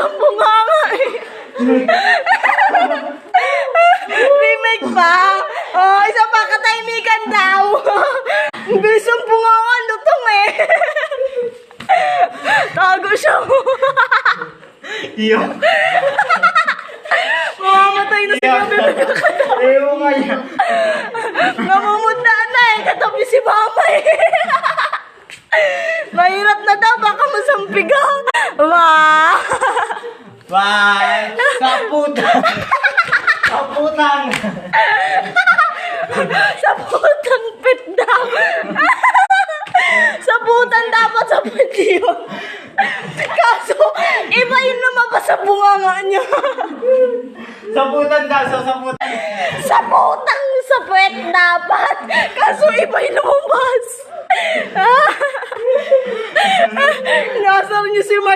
ang bunganga eh. Remake pa? Oh, isa pa, katahimikan daw. Ang bilis ang bunganga, lutong eh. Tago siya. Iyo. Mamamatay na si Mami. Ewan nga yan. Namumunda na eh, katabi si Mama eh. Mahirap na daw, baka masampiga. Wow! Bye! Kaputang! Kaputang! Sa putang pit daw. Sa putan dapat sa pit yun. Kaso, iba yun lumabas sa bunganga niya. Saputan daw, saputan. Sa putang sa pit dapat. Kaso iba yung lumabas. Nasar niyo si Mike.